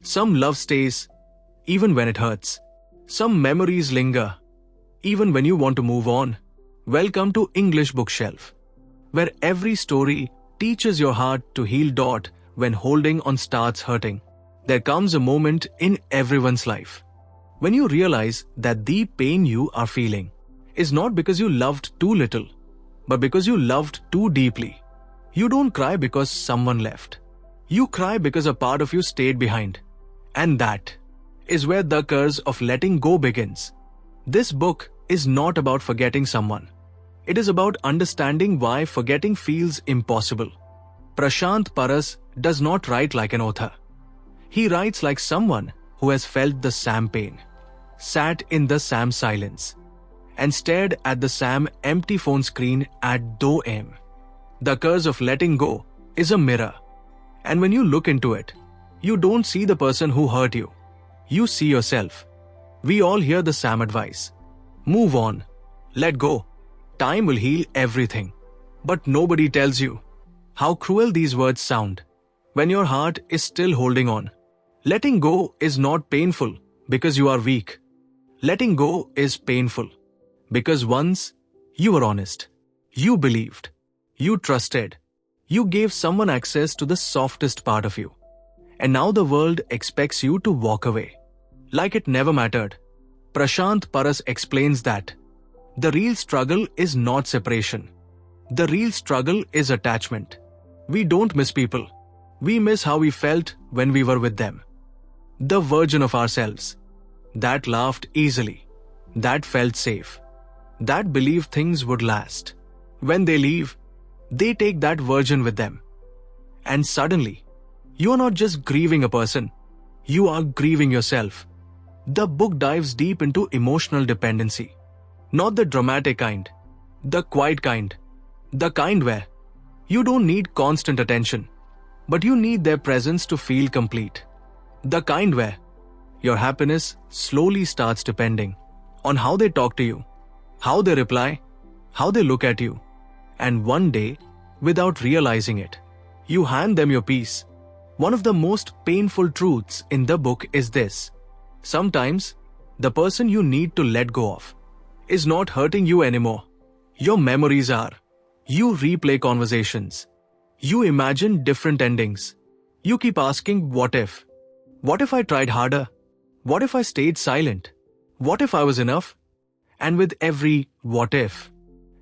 Some love stays, even when it hurts. Some memories linger, even when you want to move on. Welcome to English Bookshelf, where every story teaches your heart to heal. When holding on starts hurting, there comes a moment in everyone's life when you realize that the pain you are feeling is not because you loved too little, but because you loved too deeply. You don't cry because someone left. You cry because a part of you stayed behind. And that is where the curse of letting go begins. This book is not about forgetting someone. It is about understanding why forgetting feels impossible. Prashant Paras does not write like an author. He writes like someone who has felt the same pain, sat in the same silence, and stared at the same empty phone screen at 2 a.m. The curse of letting go is a mirror, and when you look into it, you don't see the person who hurt you. You see yourself. We all hear the same advice. Move on. Let go. Time will heal everything. But nobody tells you how cruel these words sound when your heart is still holding on. Letting go is not painful because you are weak. Letting go is painful because once you were honest, you believed, you trusted, you gave someone access to the softest part of you. And now the world expects you to walk away, like it never mattered. Prashant Paras explains that the real struggle is not separation. The real struggle is attachment. We don't miss people. We miss how we felt when we were with them. The version of ourselves that laughed easily, that felt safe, that believed things would last. When they leave, they take that version with them. And suddenly, you are not just grieving a person, you are grieving yourself. The book dives deep into emotional dependency. Not the dramatic kind, the quiet kind, the kind where you don't need constant attention, but you need their presence to feel complete. The kind where your happiness slowly starts depending on how they talk to you, how they reply, how they look at you. And one day, without realizing it, you hand them your peace. One of the most painful truths in the book is this. Sometimes, the person you need to let go of is not hurting you anymore. Your memories are. You replay conversations. You imagine different endings. You keep asking, what if? What if I tried harder? What if I stayed silent? What if I was enough? And with every what if,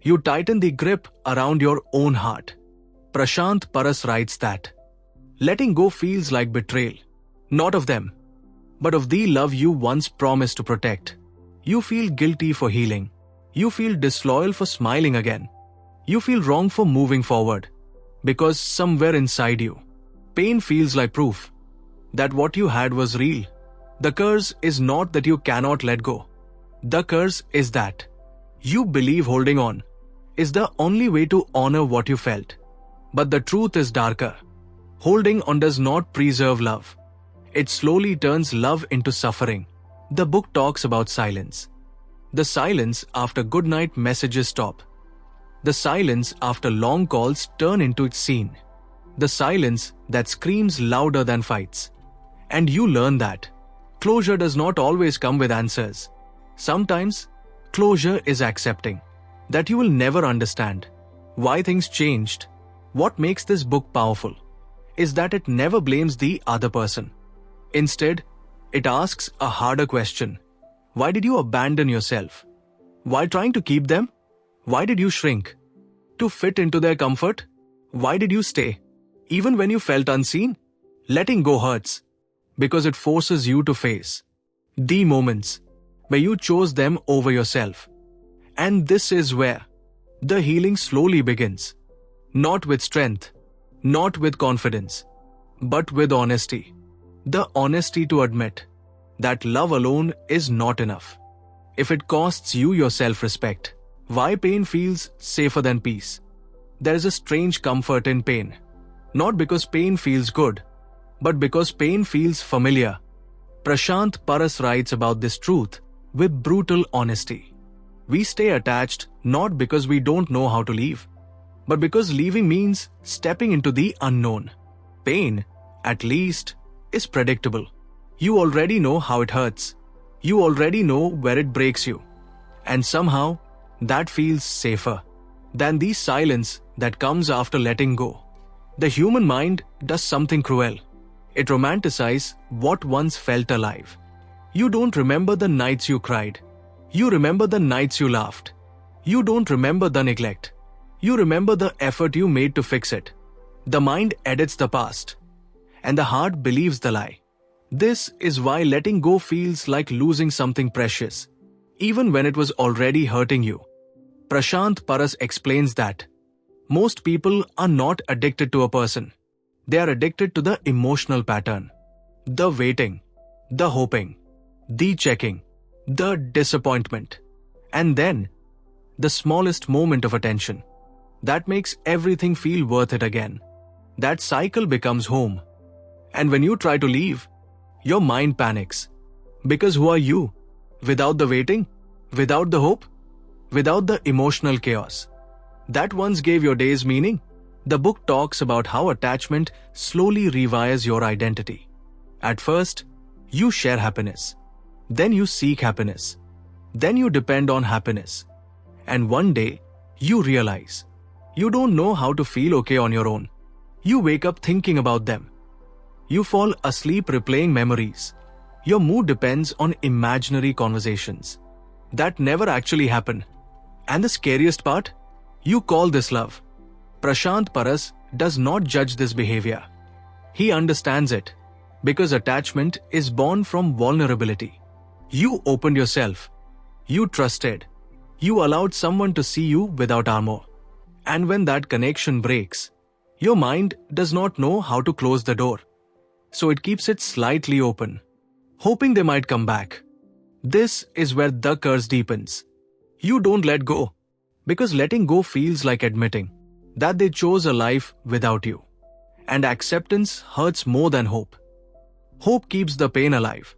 you tighten the grip around your own heart. Prashant Paras writes that letting go feels like betrayal, not of them, but of the love you once promised to protect. You feel guilty for healing. You feel disloyal for smiling again. You feel wrong for moving forward. Because somewhere inside you, pain feels like proof that what you had was real. The curse is not that you cannot let go. The curse is that you believe holding on is the only way to honor what you felt. But the truth is darker. Holding on does not preserve love. It slowly turns love into suffering. The book talks about silence. The silence after goodnight messages stop. The silence after long calls turn into its scene. The silence that screams louder than fights. And you learn that closure does not always come with answers. Sometimes, closure is accepting that you will never understand why things changed. What makes this book powerful is that it never blames the other person. Instead, it asks a harder question. Why did you abandon yourself? Why trying to keep them? Why did you shrink? To fit into their comfort? Why did you stay? Even when you felt unseen? Letting go hurts because it forces you to face the moments where you chose them over yourself. And this is where the healing slowly begins. Not with strength, not with confidence, but with honesty. The honesty to admit that love alone is not enough. If it costs you your self-respect, why pain feels safer than peace? There is a strange comfort in pain. Not because pain feels good, but because pain feels familiar. Prashant Paras writes about this truth with brutal honesty. We stay attached not because we don't know how to leave, but because leaving means stepping into the unknown. Pain, at least, is predictable. You already know how it hurts. You already know where it breaks you. And somehow, that feels safer than the silence that comes after letting go. The human mind does something cruel. It romanticizes what once felt alive. You don't remember the nights you cried. You remember the nights you laughed. You don't remember the neglect. You remember the effort you made to fix it. The mind edits the past, and the heart believes the lie. This is why letting go feels like losing something precious, even when it was already hurting you. Prashant Paras explains that most people are not addicted to a person. They are addicted to the emotional pattern. The waiting, the hoping, the checking, the disappointment, and then the smallest moment of attention. That makes everything feel worth it again. That cycle becomes home. And when you try to leave, your mind panics. Because who are you? Without the waiting? Without the hope? Without the emotional chaos that once gave your days meaning? The book talks about how attachment slowly rewires your identity. At first, you share happiness. Then you seek happiness. Then you depend on happiness. And one day, you realize you don't know how to feel okay on your own. You wake up thinking about them. You fall asleep replaying memories. Your mood depends on imaginary conversations that never actually happen. And the scariest part? You call this love. Prashant Paras does not judge this behavior. He understands it because attachment is born from vulnerability. You opened yourself. You trusted. You allowed someone to see you without armor. And when that connection breaks, your mind does not know how to close the door. So it keeps it slightly open, hoping they might come back. This is where the curse deepens. You don't let go, because letting go feels like admitting that they chose a life without you. And acceptance hurts more than hope. Hope keeps the pain alive,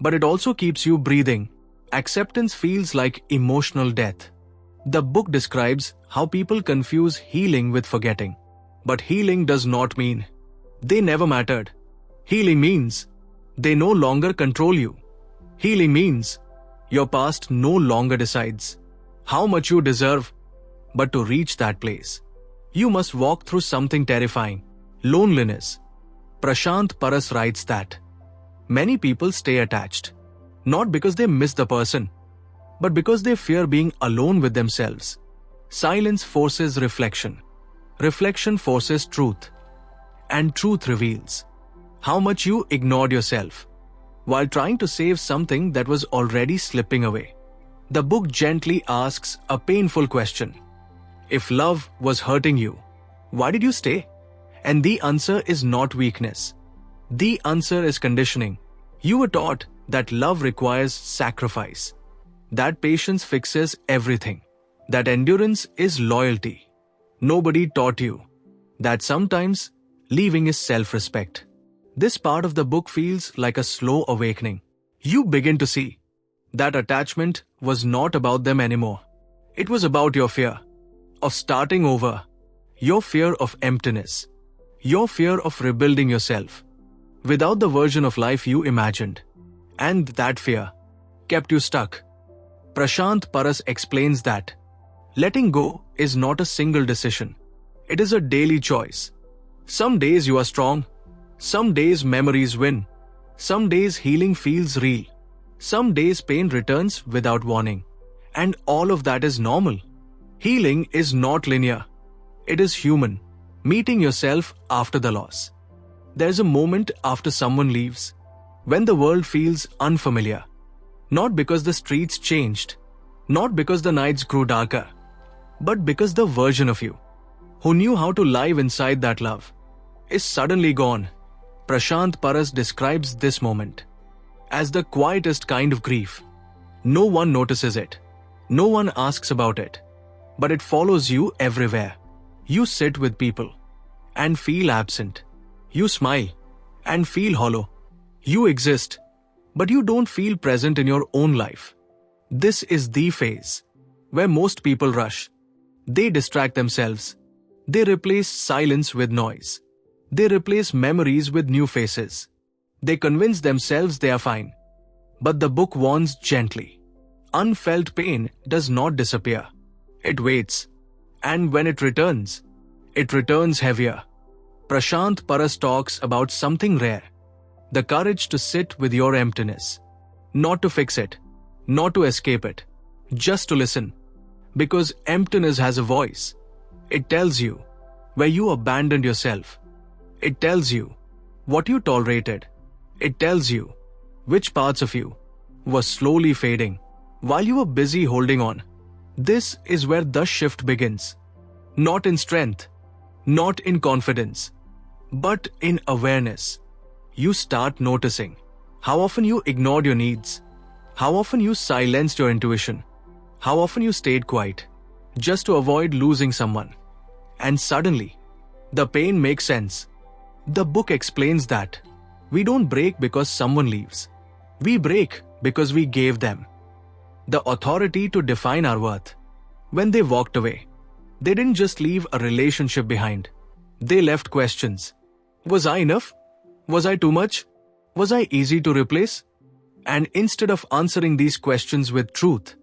but it also keeps you breathing. Acceptance feels like emotional death. The book describes how people confuse healing with forgetting. But healing does not mean they never mattered. Healing means they no longer control you. Healing means your past no longer decides how much you deserve. But to reach that place, you must walk through something terrifying: loneliness. Prashant Paras writes that many people stay attached, not because they miss the person, but because they fear being alone with themselves. Silence forces reflection. Reflection forces truth. And truth reveals how much you ignored yourself while trying to save something that was already slipping away. The book gently asks a painful question. If love was hurting you, why did you stay? And the answer is not weakness. The answer is conditioning. You were taught that love requires sacrifice, that patience fixes everything, that endurance is loyalty. Nobody taught you that sometimes leaving is self-respect. This part of the book feels like a slow awakening. You begin to see that attachment was not about them anymore. It was about your fear of starting over, your fear of emptiness, your fear of rebuilding yourself without the version of life you imagined. And that fear kept you stuck. Prashant Paras explains that letting go is not a single decision. It is a daily choice. Some days you are strong. Some days memories win. Some days healing feels real. Some days pain returns without warning. And all of that is normal. Healing is not linear. It is human. Meeting yourself after the loss. There's a moment after someone leaves when the world feels unfamiliar. Not because the streets changed, not because the nights grew darker, but because the version of you who knew how to live inside that love is suddenly gone. Prashant Paras describes this moment as the quietest kind of grief. No one notices it. No one asks about it. But it follows you everywhere. You sit with people and feel absent. You smile and feel hollow. You exist, but you don't feel present in your own life. This is the phase where most people rush. They distract themselves. They replace silence with noise. They replace memories with new faces. They convince themselves they are fine. But the book warns gently. Unfelt pain does not disappear. It waits. And when it returns heavier. Prashant Paras talks about something rare. The courage to sit with your emptiness. Not to fix it. Not to escape it. Just to listen. Because emptiness has a voice. It tells you where you abandoned yourself. It tells you what you tolerated. It tells you which parts of you were slowly fading while you were busy holding on. This is where the shift begins. Not in strength, not in confidence, but in awareness. You start noticing how often you ignored your needs, how often you silenced your intuition, how often you stayed quiet just to avoid losing someone. And suddenly, the pain makes sense. The book explains that we don't break because someone leaves. We break because we gave them the authority to define our worth. When they walked away, they didn't just leave a relationship behind. They left questions. Was I enough? Was I too much? Was I easy to replace? And instead of answering these questions with truth,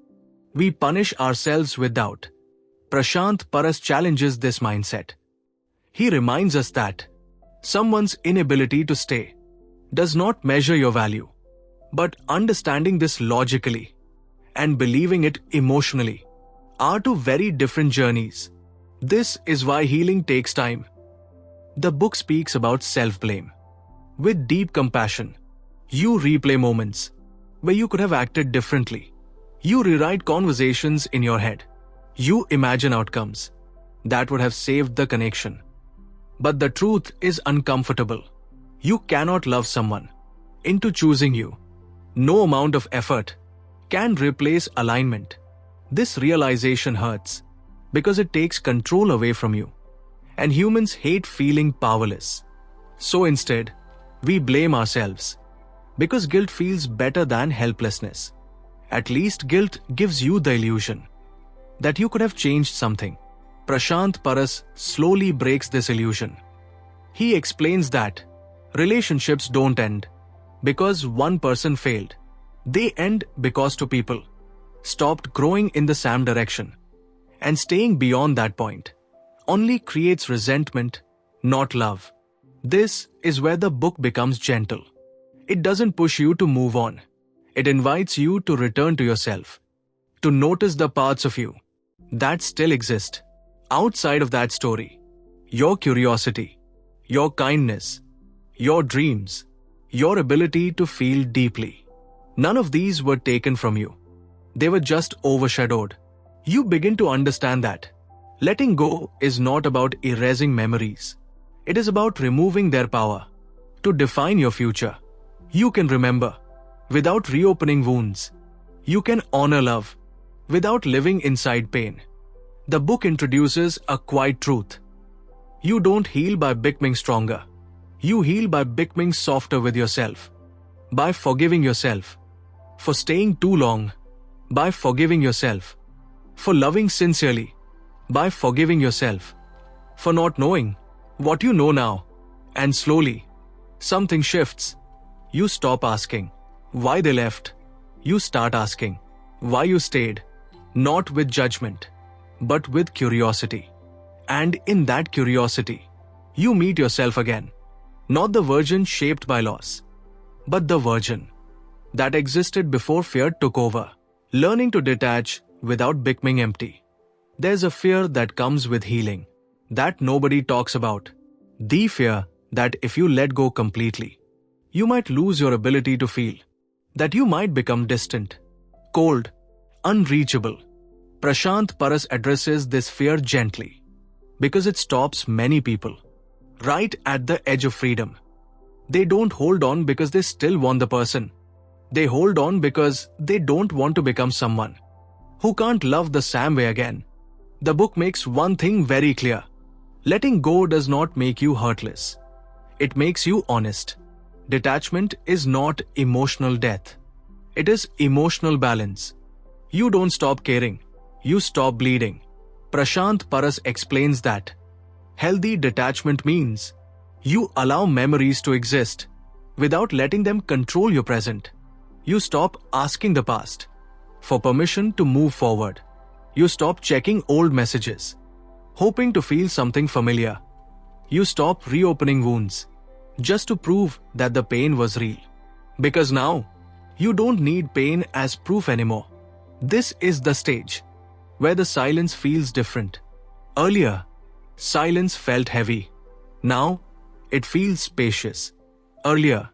we punish ourselves with doubt. Prashant Paras challenges this mindset. He reminds us that someone's inability to stay does not measure your value, but understanding this logically and believing it emotionally are two very different journeys. This is why healing takes time. The book speaks about self-blame. With deep compassion, you replay moments where you could have acted differently. You rewrite conversations in your head. You imagine outcomes that would have saved the connection. But the truth is uncomfortable. You cannot love someone into choosing you. No amount of effort can replace alignment. This realization hurts because it takes control away from you. And humans hate feeling powerless. So instead, we blame ourselves because guilt feels better than helplessness. At least guilt gives you the illusion that you could have changed something. Prashant Paras slowly breaks this illusion. He explains that relationships don't end because one person failed. They end because two people stopped growing in the same direction. And staying beyond that point only creates resentment, not love. This is where the book becomes gentle. It doesn't push you to move on. It invites you to return to yourself, to notice the parts of you that still exist outside of that story. Your curiosity, your kindness, your dreams, your ability to feel deeply. None of these were taken from you. They were just overshadowed. You begin to understand that letting go is not about erasing memories. It is about removing their power to define your future. You can remember without reopening wounds. You can honor love without living inside pain. The book introduces a quiet truth. You don't heal by becoming stronger. You heal by becoming softer with yourself. By forgiving yourself for staying too long. By forgiving yourself for loving sincerely. By forgiving yourself for not knowing what you know now. And slowly, something shifts. You stop asking why they left. You start asking why you stayed. Not with judgment, but with curiosity. And in that curiosity, you meet yourself again. Not the version shaped by loss, but the version that existed before fear took over. Learning to detach without becoming empty. There's a fear that comes with healing that nobody talks about. The fear that if you let go completely, you might lose your ability to feel. That you might become distant, cold, unreachable. Prashant Paras addresses this fear gently because it stops many people right at the edge of freedom. They don't hold on because they still want the person. They hold on because they don't want to become someone who can't love the same way again. The book makes one thing very clear. Letting go does not make you hurtless. It makes you honest. Detachment is not emotional death. It is emotional balance. You don't stop caring. You stop bleeding. Prashant Paras explains that healthy detachment means you allow memories to exist without letting them control your present. You stop asking the past for permission to move forward. You stop checking old messages, hoping to feel something familiar. You stop reopening wounds just to prove that the pain was real. Because now, you don't need pain as proof anymore. This is the stage where the silence feels different. Earlier, silence felt heavy. Now, it feels spacious. Earlier,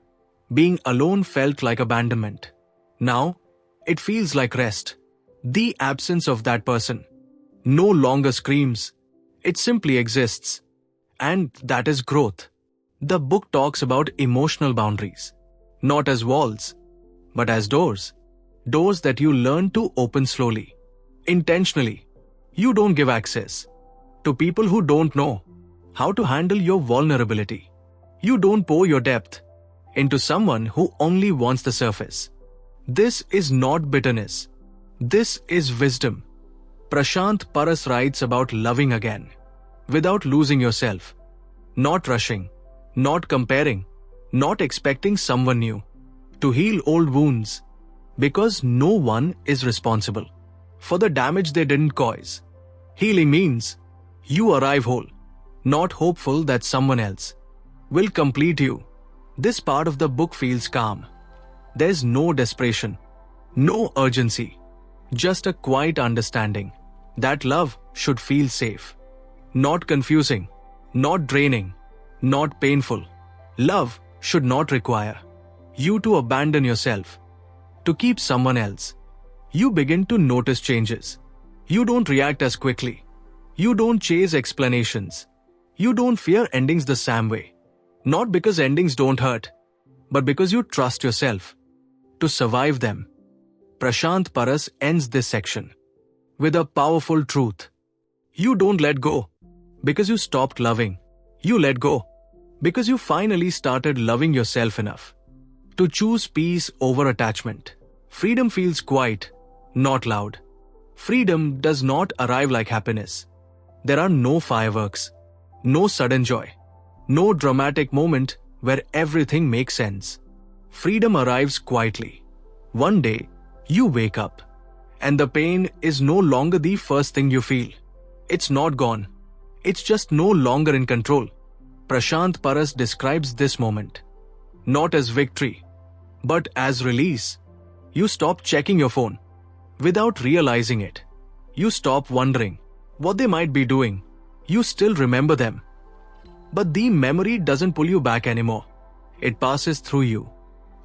being alone felt like abandonment. Now, it feels like rest. The absence of that person no longer screams. It simply exists. And that is growth. The book talks about emotional boundaries, not as walls, but as doors. Doors that you learn to open slowly, intentionally. You don't give access to people who don't know how to handle your vulnerability. You don't pour your depth into someone who only wants the surface. This is not bitterness. This is wisdom. Prashant Paras writes about loving again, without losing yourself, not rushing, not comparing, not expecting someone new, to heal old wounds, because no one is responsible for the damage they didn't cause. Healing means you arrive whole, not hopeful that someone else will complete you. This part of the book feels calm. There's no desperation, no urgency, just a quiet understanding that love should feel safe, not confusing, not draining, not painful. Love should not require you to abandon yourself to keep someone else. You begin to notice changes. You don't react as quickly. You don't chase explanations. You don't fear endings the same way. Not because endings don't hurt, but because you trust yourself to survive them. Prashant Paras ends this section with a powerful truth. You don't let go because you stopped loving. You let go because you finally started loving yourself enough to choose peace over attachment. Freedom feels quiet, not loud. Freedom does not arrive like happiness. There are no fireworks, no sudden joy, no dramatic moment where everything makes sense. Freedom arrives quietly. One day, you wake up, and the pain is no longer the first thing you feel. It's not gone. It's just no longer in control. Prashant Paras describes this moment not as victory, but as release. You stop checking your phone without realizing it. You stop wondering what they might be doing. You still remember them, but the memory doesn't pull you back anymore. It passes through you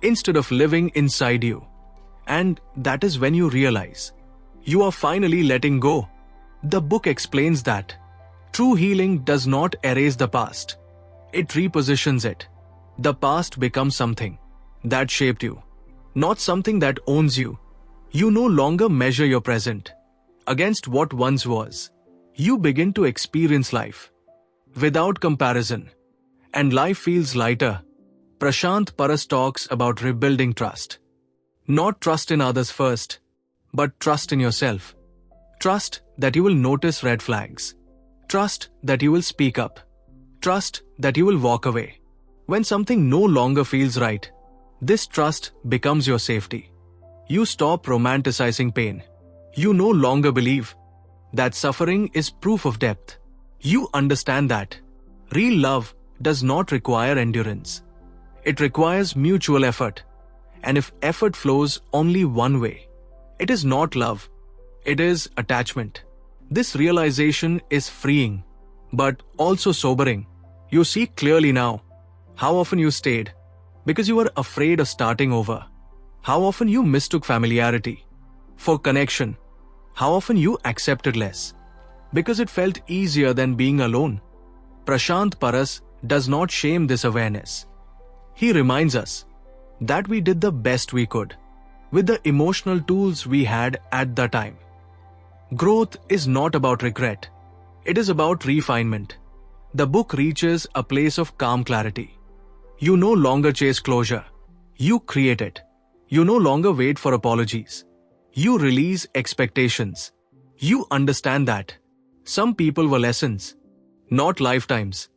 instead of living inside you. And that is when you realize you are finally letting go. The book explains that true healing does not erase the past. It repositions it. The past becomes something that shaped you, not something that owns you. You no longer measure your present against what once was. You begin to experience life without comparison, and life feels lighter. Prashant Paras talks about rebuilding trust. Not trust in others first, but trust in yourself. Trust that you will notice red flags. Trust that you will speak up. Trust that you will walk away when something no longer feels right. This trust becomes your safety. You stop romanticizing pain. You no longer believe that suffering is proof of depth. You understand that real love does not require endurance. It requires mutual effort. And if effort flows only one way, it is not love. It is attachment. This realization is freeing, but also sobering. You see clearly now how often you stayed because you were afraid of starting over. How often you mistook familiarity for connection. How often you accepted less because it felt easier than being alone. Prashant Paras does not shame this awareness. He reminds us that we did the best we could with the emotional tools we had at the time. Growth is not about regret. It is about refinement. The book reaches a place of calm clarity. You no longer chase closure. You create it. You no longer wait for apologies. You release expectations. You understand that some people were lessons, not lifetimes.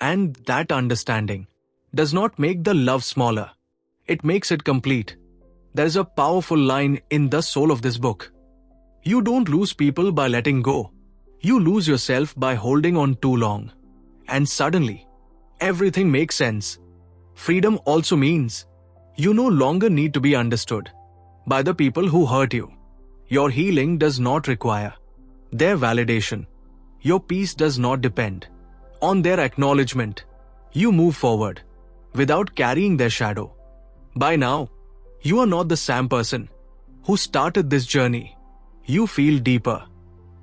And that understanding does not make the love smaller. It makes it complete. There is a powerful line in the soul of this book. You don't lose people by letting go. You lose yourself by holding on too long. And suddenly, everything makes sense. Freedom also means you no longer need to be understood by the people who hurt you. Your healing does not require their validation. Your peace does not depend on their acknowledgement. You move forward without carrying their shadow. By now, you are not the same person who started this journey. You feel deeper,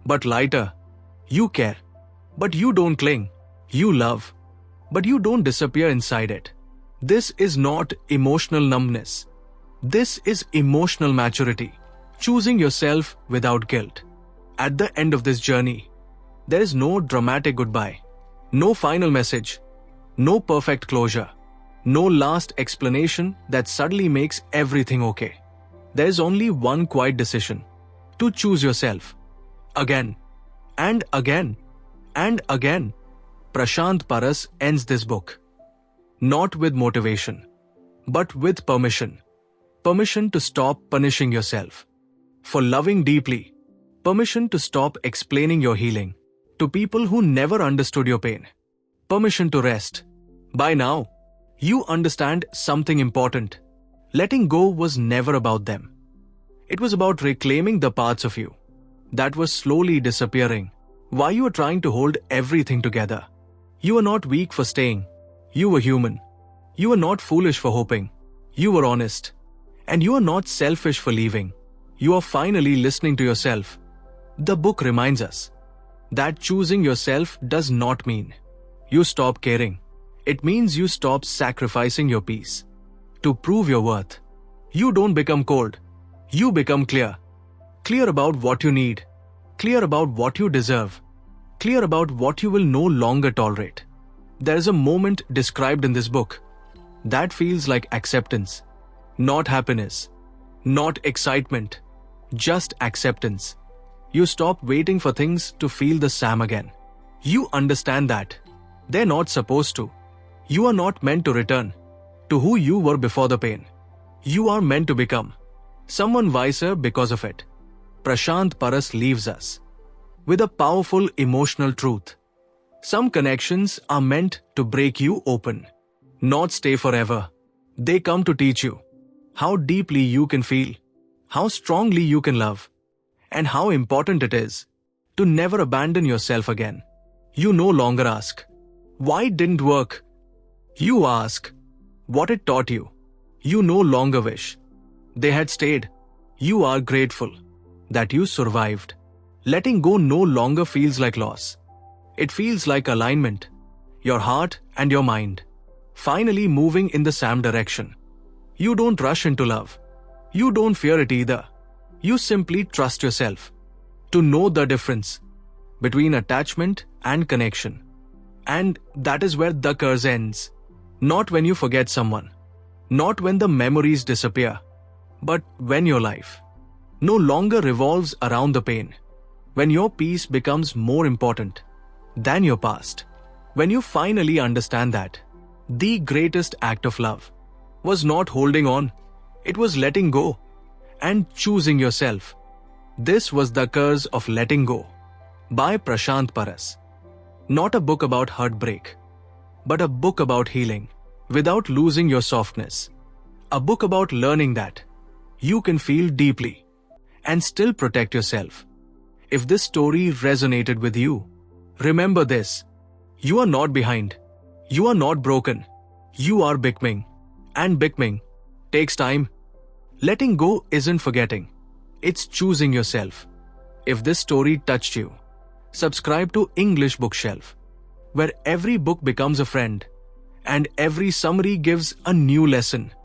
but lighter. You care, but you don't cling. You love, but you don't disappear inside it. This is not emotional numbness. This is emotional maturity. Choosing yourself without guilt. At the end of this journey, there is no dramatic goodbye, no final message, no perfect closure, no last explanation that suddenly makes everything okay. There is only one quiet decision: to choose yourself. Again, and again, and again. Prashant Paras ends this book. Not with motivation, but with permission. Permission to stop punishing yourself for loving deeply. Permission to stop explaining your healing to people who never understood your pain. Permission to rest. By now, you understand something important. Letting go was never about them. It was about reclaiming the parts of you that were slowly disappearing while you were trying to hold everything together. You were not weak for staying. You were human. You were not foolish for hoping. You were honest. And you are not selfish for leaving. You are finally listening to yourself. The book reminds us that choosing yourself does not mean you stop caring. It means you stop sacrificing your peace to prove your worth. You don't become cold. You become clear. Clear about what you need. Clear about what you deserve. Clear about what you will no longer tolerate. There is a moment described in this book that feels like acceptance, not happiness, not excitement, just acceptance. You stop waiting for things to feel the same again. You understand that they're not supposed to. You are not meant to return to who you were before the pain. You are meant to become someone wiser because of it. Prashant Paras leaves us with a powerful emotional truth. Some connections are meant to break you open, not stay forever. They come to teach you how deeply you can feel, how strongly you can love, and how important it is to never abandon yourself again. You no longer ask, why it didn't work? You ask, what it taught you. You no longer wish they had stayed. You are grateful that you survived. Letting go no longer feels like loss. It feels like alignment. Your heart and your mind finally moving in the same direction. You don't rush into love. You don't fear it either. You simply trust yourself to know the difference between attachment and connection. And that is where the curse ends. Not when you forget someone, not when the memories disappear, but when your life no longer revolves around the pain. When your peace becomes more important than your past. When you finally understand that the greatest act of love was not holding on, it was letting go and choosing yourself. This was The Curse of Letting Go by Prashant Paras. Not a book about heartbreak, but a book about healing without losing your softness. A book about learning that you can feel deeply and still protect yourself. If this story resonated with you, remember this: you are not behind. You are not broken. You are becoming. And becoming takes time. Letting go isn't forgetting. It's choosing yourself. If this story touched you, subscribe to English Bookshelf, where every book becomes a friend and every summary gives a new lesson.